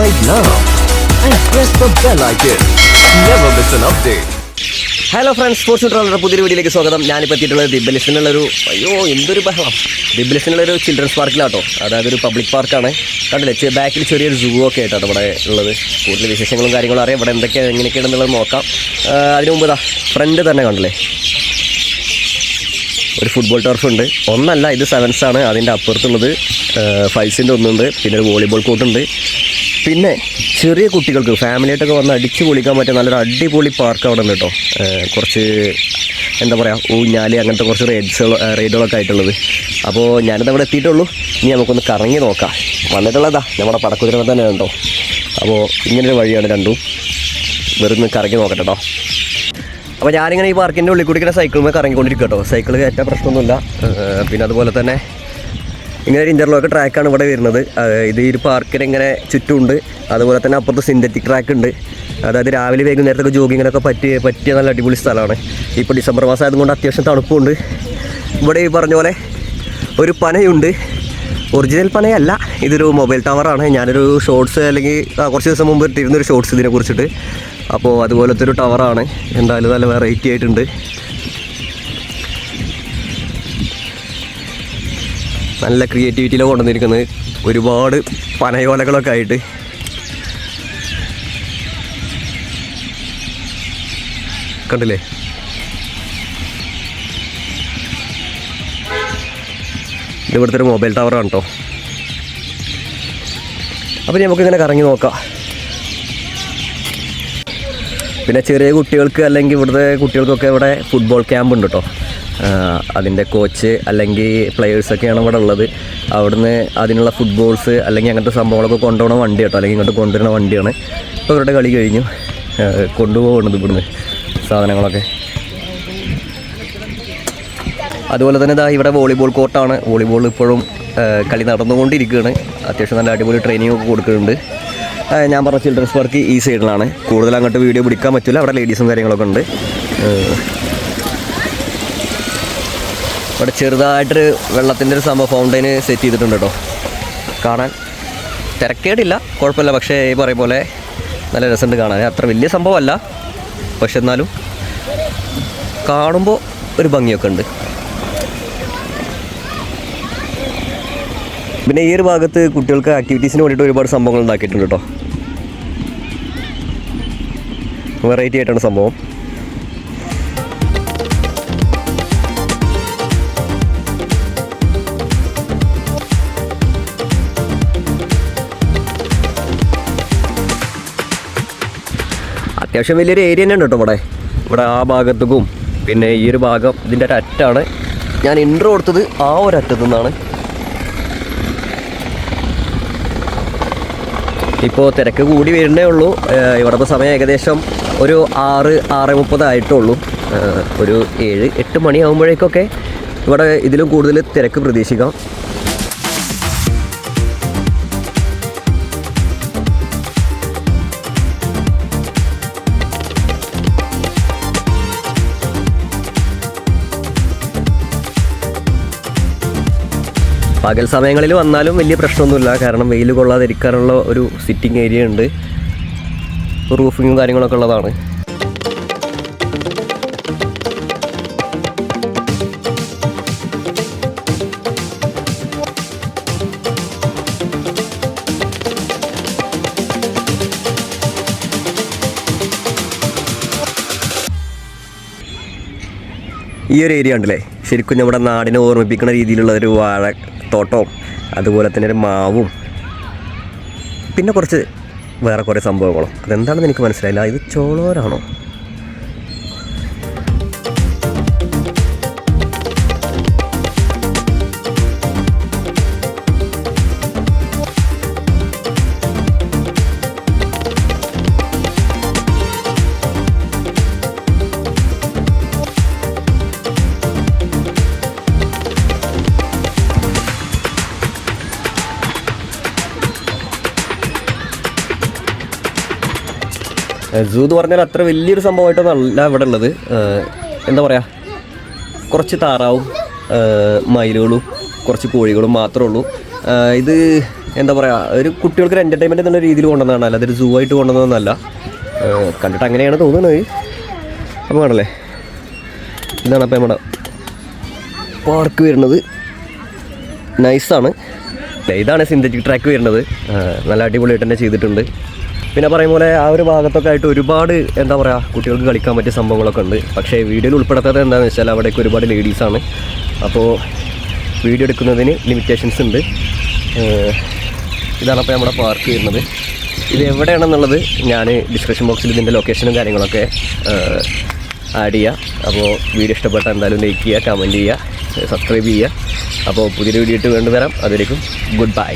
subscribe now and press the bell icon. Never miss an update. Hello friends, sports ട്രാവലറുടെ പുതിയൊരു വീഡിയോയിലേക്ക് സ്വാഗതം. ഞാനിപ്പോൾ എത്തിയിട്ടുള്ളത് ദിബ്ബലിസ്റ്റിനുള്ളൊരു എന്തൊരു ബഹളം. ദിബ്ബലിസ്റ്റിനുള്ളൊരു ചിൽഡ്രൻസ് പാർക്കിലാട്ടോ. അതായത് ഒരു പബ്ലിക് പാർക്കാണ്. കണ്ടില്ലേ, ബാക്കിൽ ചെറിയൊരു സൂ ഒക്കെ ആയിട്ടാണ് ഇവിടെ ഉള്ളത്. കൂടുതൽ വിശേഷങ്ങളും കാര്യങ്ങളും അറിയാം, ഇവിടെ എന്തൊക്കെയാണ് എങ്ങനെയൊക്കെയാണെന്നുള്ളത് നോക്കാം. അതിന് മുമ്പ് ഇതാ ഫ്രണ്ട് തന്നെ കണ്ടില്ലേ, ഒരു ഫുട്ബോൾ ടർഫ് ഉണ്ട്. ഒന്നല്ല, ഇത് സെവൻസ് ആണ്. അതിൻ്റെ അപ്പുറത്തുള്ളത് ഫൈവ്സിൻ്റെ ഒന്നുണ്ട്. പിന്നെ ഒരു വോളിബോൾ കോർട്ടുണ്ട്. പിന്നെ ചെറിയ കുട്ടികൾക്ക് ഫാമിലിയായിട്ടൊക്കെ വന്ന് അടിച്ച് പൊളിക്കാൻ പറ്റിയ നല്ലൊരു അടിപൊളി പാർക്ക് അവിടെ ഉണ്ട് കേട്ടോ. കുറച്ച് എന്താ പറയുക, ഊഞ്ഞാല് അങ്ങനത്തെ കുറച്ച് റൈഡുകളൊക്കെ ആയിട്ടുള്ളത്. അപ്പോൾ ഞാനിത് അവിടെ എത്തിയിട്ടുള്ളൂ. ഇനി നമുക്കൊന്ന് കറങ്ങി നോക്കാം. വന്നിട്ടുള്ളതാ നമ്മുടെ പടക്കുതിര തന്നെ ഉണ്ടോ. അപ്പോൾ ഇങ്ങനൊരു വഴിയാണ് രണ്ടും. വെറുതെ കറങ്ങി നോക്കട്ടെ കേട്ടോ. അപ്പോൾ ഞാനിങ്ങനെ ഈ പാർക്കിൻ്റെ ഉള്ളിൽ കൂടി ഇങ്ങനെ സൈക്കിളുമേ കറങ്ങിക്കൊണ്ടിരിക്കും കേട്ടോ. സൈക്കിൾ കയറ്റാൻ പ്രശ്നമൊന്നുമില്ല. പിന്നെ അതുപോലെ തന്നെ ഇങ്ങനെ ഒരു ഇൻ്റർലോക്ക് ട്രാക്കാണ് ഇവിടെ വരുന്നത്. ഇത് ഈ ഒരു പാർക്കിന് ഇങ്ങനെ ചുറ്റുമുണ്ട്. അതുപോലെ തന്നെ അപ്പുറത്ത് സിന്തറ്റിക് ട്രാക്ക് ഉണ്ട്. അതായത് രാവിലെ വൈകുന്നേരത്തൊക്കെ ജോഗിങ്ങിനൊക്കെ പറ്റിയ നല്ല അടിപൊളി സ്ഥലമാണ്. ഇപ്പോൾ ഡിസംബർ മാസം ആയതുകൊണ്ട് അത്യാവശ്യം തണുപ്പുണ്ട്. ഇവിടെ ഈ പറഞ്ഞ പോലെ ഒരു പനയുണ്ട്. ഒറിജിനൽ പനയല്ല, ഇതൊരു മൊബൈൽ ടവറാണ്. ഞാനൊരു ഷോർട്സ് അല്ലെങ്കിൽ കുറച്ച് ദിവസം മുമ്പ് ഇട്ടിരുന്നൊരു ഷോർട്സ് ഇതിനെ കുറിച്ചിട്ട്. അപ്പോൾ അതുപോലത്തെ ഒരു ടവറാണ്. എന്തായാലും നല്ല വെറൈറ്റി ആയിട്ടുണ്ട്. നല്ല ക്രിയേറ്റിവിറ്റിയിലാണ് കൊണ്ടുവന്നിരിക്കുന്നത്. ഒരുപാട് പനയോലകളൊക്കെ ആയിട്ട്. കണ്ടില്ലേ, ഇത് ഇവിടുത്തെ ഒരു മൊബൈൽ ടവറാണ് കേട്ടോ. അപ്പോൾ നമുക്കിങ്ങനെ കറങ്ങി നോക്കാം. പിന്നെ ചെറിയ കുട്ടികൾക്ക് അല്ലെങ്കിൽ ഇവിടുത്തെ കുട്ടികൾക്കൊക്കെ ഇവിടെ ഫുട്ബോൾ ക്യാമ്പ് ഉണ്ട് കേട്ടോ. അതിൻ്റെ കോച്ച് അല്ലെങ്കിൽ പ്ലെയേഴ്സൊക്കെയാണ് ഇവിടെ ഉള്ളത്. അവിടുന്ന് അതിനുള്ള ഫുട്ബോൾസ് അല്ലെങ്കിൽ അങ്ങനത്തെ സംഭവങ്ങളൊക്കെ കൊണ്ടുപോകണ വണ്ടി കേട്ടോ, അല്ലെങ്കിൽ ഇങ്ങോട്ട് കൊണ്ടുവരുന്ന വണ്ടിയാണ്. ഇപ്പോൾ ഇവരുടെ കളി കഴിഞ്ഞു, കൊണ്ടുപോകുന്നത് ഇവിടുന്ന് സാധനങ്ങളൊക്കെ. അതുപോലെ തന്നെ ഇതാ ഇവിടെ വോളിബോൾ കോർട്ടാണ്. വോളിബോൾ ഇപ്പോഴും കളി നടന്നുകൊണ്ടിരിക്കുകയാണ്. അത്യാവശ്യം നല്ല അടിപൊളി ട്രെയിനിങ് ഒക്കെ കൊടുക്കുന്നുണ്ട്. ഞാൻ പറഞ്ഞ ചിൽഡ്രൻസ് പാർക്ക് ഈ സൈഡിലാണ്. കൂടുതൽ അങ്ങോട്ട് വീഡിയോ പിടിക്കാൻ പറ്റില്ല, അവിടെ ലേഡീസും കാര്യങ്ങളൊക്കെ ഉണ്ട്. ഇവിടെ ചെറുതായിട്ടൊരു വെള്ളത്തിൻ്റെ ഒരു സംഭവം ഫൗണ്ടൈന് സെറ്റ് ചെയ്തിട്ടുണ്ട് കേട്ടോ. കാണാൻ തിരക്കേടില്ല, കുഴപ്പമില്ല. പക്ഷേ ഈ പറയും പോലെ നല്ല രസമുണ്ട് കാണാൻ. അത്ര വലിയ സംഭവമല്ല, പക്ഷെ എന്നാലും കാണുമ്പോൾ ഒരു ഭംഗിയൊക്കെ ഉണ്ട്. പിന്നെ ഈ ഒരു ഭാഗത്ത് കുട്ടികൾക്ക് ആക്ടിവിറ്റീസിന് വേണ്ടിയിട്ട് ഒരുപാട് സംഭവങ്ങൾ ഉണ്ടാക്കിയിട്ടുണ്ട് കേട്ടോ. വെറൈറ്റി ആയിട്ടാണ് സംഭവം. അത്യാവശ്യം വലിയൊരു ഏരിയ തന്നെയുണ്ട് കേട്ടോ ഇവിടെ ആ ഭാഗത്തേക്കും. പിന്നെ ഈ ഒരു ഭാഗം ഇതിൻ്റെ ഒരു അറ്റാണ്. ഞാൻ ഇൻട്രോ കൊടുത്തത് ആ ഒരു അറ്റത്തു നിന്നാണ്. ഇപ്പോൾ തിരക്ക് കൂടി വരുന്നേ ഉള്ളൂ. ഇവിടുത്തെ സമയം ഏകദേശം ഒരു 6:30 ആയിട്ടുള്ളൂ. ഒരു 7-8 മണിയാകുമ്പോഴേക്കൊക്കെ ഇവിടെ ഇതിലും കൂടുതൽ തിരക്ക് പ്രതീക്ഷിക്കാം. പകൽ സമയങ്ങളിൽ വന്നാലും വലിയ പ്രശ്നമൊന്നുമില്ല, കാരണം വെയിൽ കൊള്ളാതിരിക്കാനുള്ള ഒരു സിറ്റിംഗ് ഏരിയ ഉണ്ട്. റൂഫിങ്ങും കാര്യങ്ങളൊക്കെ ഉള്ളതാണ്. ഈ ഒരു ഏരിയ ഉണ്ടല്ലേ, ശരിക്കും നമ്മുടെ നാടിനെ ഓർമ്മിപ്പിക്കുന്ന രീതിയിലുള്ള ഒരു വാഴത്തോട്ടവും അതുപോലെ തന്നെ ഒരു മാവും പിന്നെ കുറച്ച് വേറെ കുറേ സംഭവങ്ങളും. അതെന്താണെന്ന് എനിക്ക് മനസ്സിലായില്ല. ഇത് ചോളോരാണോ? സൂ എന്ന് പറഞ്ഞാൽ അത്ര വലിയൊരു സംഭവമായിട്ടൊന്നല്ല ഇവിടെ ഉള്ളത്. എന്താ പറയുക, കുറച്ച് താറാവും മയിലുകളും കുറച്ച് കോഴികളും മാത്രമേ ഉള്ളൂ. ഇത് എന്താ പറയുക, ഒരു കുട്ടികൾക്ക് ഒരു എൻ്റർടൈൻമെൻറ്റ് എന്നുള്ള രീതിയിൽ കൊണ്ടുവന്നതാണ്, അല്ലാതെ ഒരു സൂ ആയിട്ട് കൊണ്ടുവന്നതൊന്നല്ല. കണ്ടിട്ട് അങ്ങനെയാണ് തോന്നുന്നത്. അപ്പോൾ ആണല്ലേ, ഇതാണ് അപ്പോൾ നമ്മുടെ പാർക്ക് വരുന്നത്. നൈസാണ്. ഇതാണ് സിന്തറ്റിക് ട്രാക്ക് വരുന്നത്. നല്ല അടിപൊളിയായിട്ട് തന്നെ ചെയ്തിട്ടുണ്ട്. പിന്നെ പറയും പോലെ ആ ഒരു ഭാഗത്തൊക്കെ ആയിട്ട് ഒരുപാട് എന്താ പറയുക കുട്ടികൾക്ക് കളിക്കാൻ പറ്റിയ സംഭവങ്ങളൊക്കെ ഉണ്ട്. പക്ഷേ വീഡിയോയിൽ ഉൾപ്പെടുത്താത്തത് എന്താണെന്ന് വെച്ചാൽ അവിടേക്ക് ഒരുപാട് ലേഡീസാണ്. അപ്പോൾ വീഡിയോ എടുക്കുന്നതിന് ലിമിറ്റേഷൻസ് ഉണ്ട്. ഇതാണ് അപ്പോൾ നമ്മുടെ പാർക്ക് വരുന്നത്. ഇത് എവിടെയാണെന്നുള്ളത് ഞാൻ ഡിസ്ക്രിപ്ഷൻ ബോക്സിൽ ഇതിൻ്റെ ലൊക്കേഷനും കാര്യങ്ങളൊക്കെ ആഡ് ചെയ്യുക. അപ്പോൾ വീഡിയോ ഇഷ്ടപ്പെട്ടാൽ എന്തായാലും ലൈക്ക് ചെയ്യുക, കമൻറ്റ് ചെയ്യുക, സബ്സ്ക്രൈബ് ചെയ്യുക. അപ്പോൾ പുതിയൊരു വീഡിയോ ഇട്ട് വീണ്ടും വരാം. അതുവരേക്കും ഗുഡ് ബൈ.